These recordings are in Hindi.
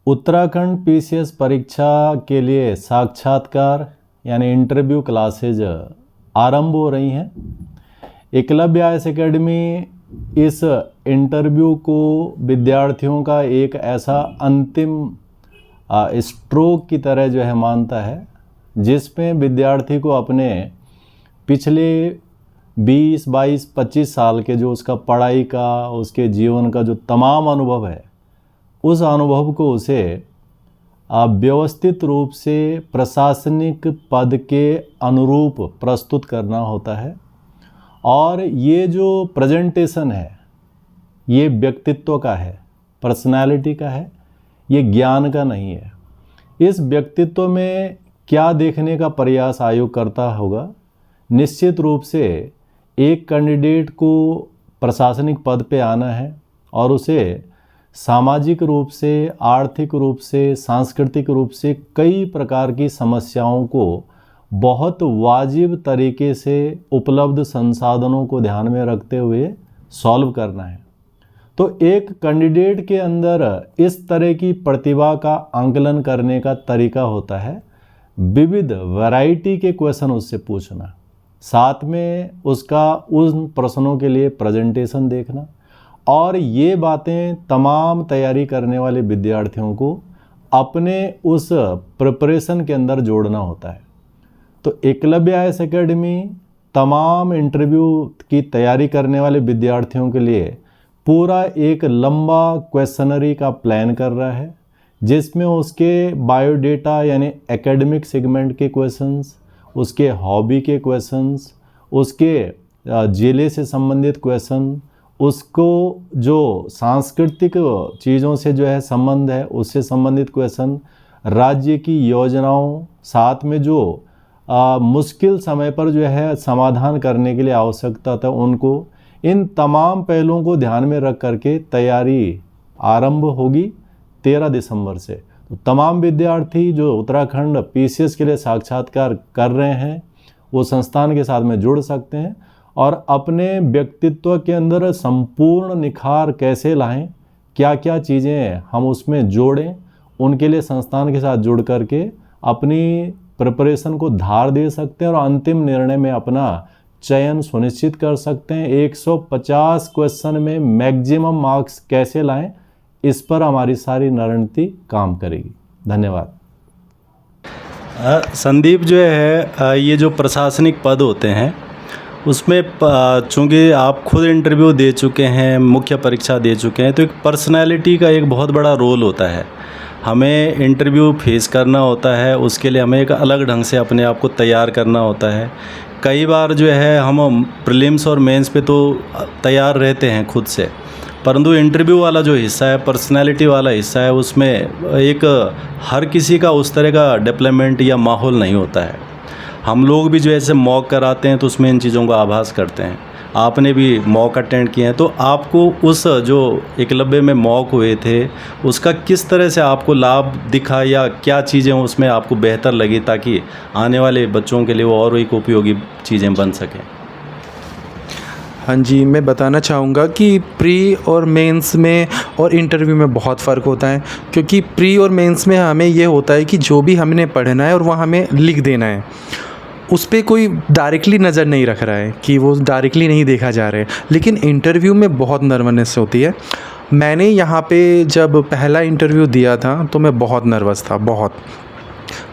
उत्तराखंड पीसीएस परीक्षा के लिए साक्षात्कार यानी इंटरव्यू क्लासेज आरंभ हो रही हैं। एकलव्य आईएएस एकेडमी इस इंटरव्यू को विद्यार्थियों का एक ऐसा अंतिम स्ट्रोक की तरह जो है मानता है, जिसमें विद्यार्थी को अपने पिछले 20, 22, 25 साल के जो उसका पढ़ाई का, उसके जीवन का जो तमाम अनुभव है, उस अनुभव को उसे व्यवस्थित रूप से प्रशासनिक पद के अनुरूप प्रस्तुत करना होता है। और ये जो प्रेजेंटेशन है, ये व्यक्तित्व का है, पर्सनालिटी का है, ये ज्ञान का नहीं है। इस व्यक्तित्व में क्या देखने का प्रयास आयोग करता होगा? निश्चित रूप से एक कैंडिडेट को प्रशासनिक पद पे आना है और उसे सामाजिक रूप से, आर्थिक रूप से, सांस्कृतिक रूप से कई प्रकार की समस्याओं को बहुत वाजिब तरीके से उपलब्ध संसाधनों को ध्यान में रखते हुए सॉल्व करना है। तो एक कैंडिडेट के अंदर इस तरह की प्रतिभा का आंकलन करने का तरीका होता है विविध वैरायटी के क्वेश्चन उससे पूछना, साथ में उसका उन प्रश्नों के लिए प्रेजेंटेशन देखना, और ये बातें तमाम तैयारी करने वाले विद्यार्थियों को अपने उस प्रिपरेशन के अंदर जोड़ना होता है। तो एकलव्य आईएएस एकेडमी तमाम इंटरव्यू की तैयारी करने वाले विद्यार्थियों के लिए पूरा एक लंबा क्वेश्चनरी का प्लान कर रहा है, जिसमें उसके बायोडेटा यानी एकेडमिक सेगमेंट के क्वेश्चंस, उसके हॉबी के क्वेश्चंस, उसके जिले से संबंधित क्वेश्चन, उसको जो सांस्कृतिक चीज़ों से जो है संबंध है उससे संबंधित क्वेश्चन, राज्य की योजनाओं, साथ में जो मुश्किल समय पर जो है समाधान करने के लिए आवश्यकता था उनको, इन तमाम पहलुओं को ध्यान में रख करके तैयारी आरंभ होगी 13 दिसंबर से। तो तमाम विद्यार्थी जो उत्तराखंड पीसीएस के लिए साक्षात्कार कर रहे हैं वो संस्थान के साथ में जुड़ सकते हैं और अपने व्यक्तित्व के अंदर संपूर्ण निखार कैसे लाएं, क्या क्या चीज़ें हम उसमें जोड़ें, उनके लिए संस्थान के साथ जुड़ करके अपनी प्रिपरेशन को धार दे सकते हैं और अंतिम निर्णय में अपना चयन सुनिश्चित कर सकते हैं। 150 क्वेश्चन में मैक्सिमम मार्क्स कैसे लाएं, इस पर हमारी सारी रणनीति काम करेगी। धन्यवाद। संदीप जो है ये जो प्रशासनिक पद होते हैं उसमें चूँकि आप खुद इंटरव्यू दे चुके हैं, मुख्य परीक्षा दे चुके हैं, तो एक पर्सनैलिटी का एक बहुत बड़ा रोल होता है। हमें इंटरव्यू फेस करना होता है, उसके लिए हमें एक अलग ढंग से अपने आप को तैयार करना होता है। कई बार जो है हम प्रीलिम्स और मेंस पे तो तैयार रहते हैं खुद से, परंतु इंटरव्यू वाला जो हिस्सा है, पर्सनैलिटी वाला हिस्सा है, उसमें एक हर किसी का उस तरह का डेवलपमेंट या माहौल नहीं होता है। हम लोग भी जो ऐसे मॉक कराते हैं तो उसमें इन चीज़ों का आभास करते हैं। आपने भी मॉक अटेंड किए हैं, तो आपको उस जो एकलव्य में मॉक हुए थे उसका किस तरह से आपको लाभ दिखा या क्या चीज़ें उसमें आपको बेहतर लगी ताकि आने वाले बच्चों के लिए वो और एक उपयोगी चीज़ें बन सकें? हाँ जी, मैं बताना चाहूँगा कि प्री और मेंस में और इंटरव्यू में बहुत फ़र्क होता है, क्योंकि प्री और मेंस में हमें ये होता है कि जो भी हमने पढ़ना है और वह हमें लिख देना है, उस पर कोई डायरेक्टली नज़र नहीं रख रहा है कि वो डायरेक्टली नहीं देखा जा रहा है। लेकिन इंटरव्यू में बहुत नर्वसनेस होती है। मैंने यहाँ पे जब पहला इंटरव्यू दिया था तो मैं बहुत नर्वस था, बहुत।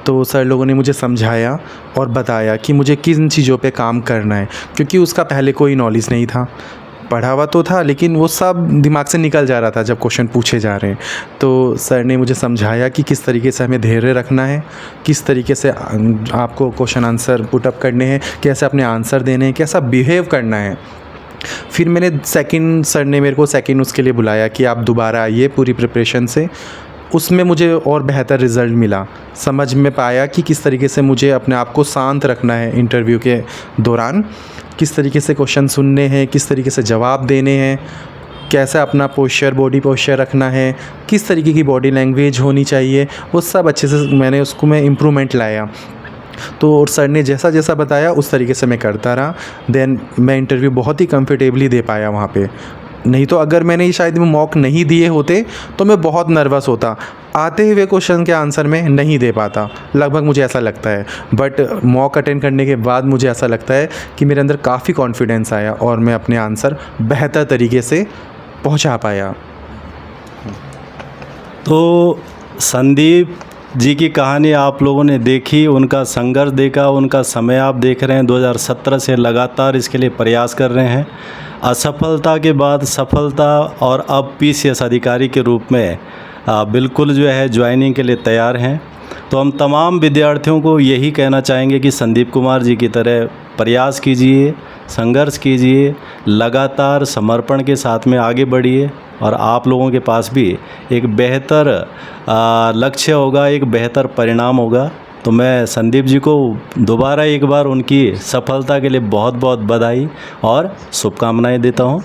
तो सर लोगों ने मुझे समझाया और बताया कि मुझे किन चीज़ों पे काम करना है, क्योंकि उसका पहले कोई नॉलेज नहीं था। पढ़ा हुआ तो था लेकिन वो सब दिमाग से निकल जा रहा था जब क्वेश्चन पूछे जा रहे हैं। तो सर ने मुझे समझाया कि किस तरीके से हमें धैर्य रखना है, किस तरीके से आपको क्वेश्चन आंसर पुटअप करने हैं, कैसे अपने आंसर देने हैं, कैसा बिहेव करना है। फिर सर ने मेरे को सेकंड उसके लिए बुलाया कि आप दोबारा आइए पूरी प्रिपरेशन से। उसमें मुझे और बेहतर रिज़ल्ट मिला, समझ में पाया कि किस तरीके से मुझे अपने आप को शांत रखना है इंटरव्यू के दौरान, किस तरीके से क्वेश्चन सुनने हैं, किस तरीके से जवाब देने हैं, कैसे अपना पोस्चर, बॉडी पोस्चर रखना है, किस तरीके की बॉडी लैंग्वेज होनी चाहिए, वो सब अच्छे से मैं इम्प्रूवमेंट लाया। तो और सर ने जैसा जैसा बताया उस तरीके से मैं करता रहा। देन मैं इंटरव्यू बहुत ही कंफर्टेबली दे पाया वहाँ पे। नहीं तो अगर मैंने शायद मॉक नहीं दिए होते तो मैं बहुत नर्वस होता। आते हुए क्वेश्चन के आंसर में नहीं दे पाता, लगभग मुझे ऐसा लगता है। बट मॉक अटेंड करने के बाद मुझे ऐसा लगता है कि मेरे अंदर काफ़ी कॉन्फिडेंस आया और मैं अपने आंसर बेहतर तरीके से पहुंचा पाया। तो संदीप जी की कहानी आप लोगों ने देखी, उनका संघर्ष देखा, उनका समय आप देख रहे हैं। 2017 से लगातार इसके लिए प्रयास कर रहे हैं। असफलता के बाद सफलता और अब PCS अधिकारी के रूप में बिल्कुल जो है ज्वाइनिंग के लिए तैयार हैं। तो हम तमाम विद्यार्थियों को यही कहना चाहेंगे कि संदीप कुमार जी की तरह प्रयास कीजिए, संघर्ष कीजिए, लगातार समर्पण के साथ में आगे बढ़िए और आप लोगों के पास भी एक बेहतर लक्ष्य होगा, एक बेहतर परिणाम होगा। तो मैं संदीप जी को दोबारा एक बार उनकी सफलता के लिए बहुत बहुत बधाई और शुभकामनाएं देता हूं।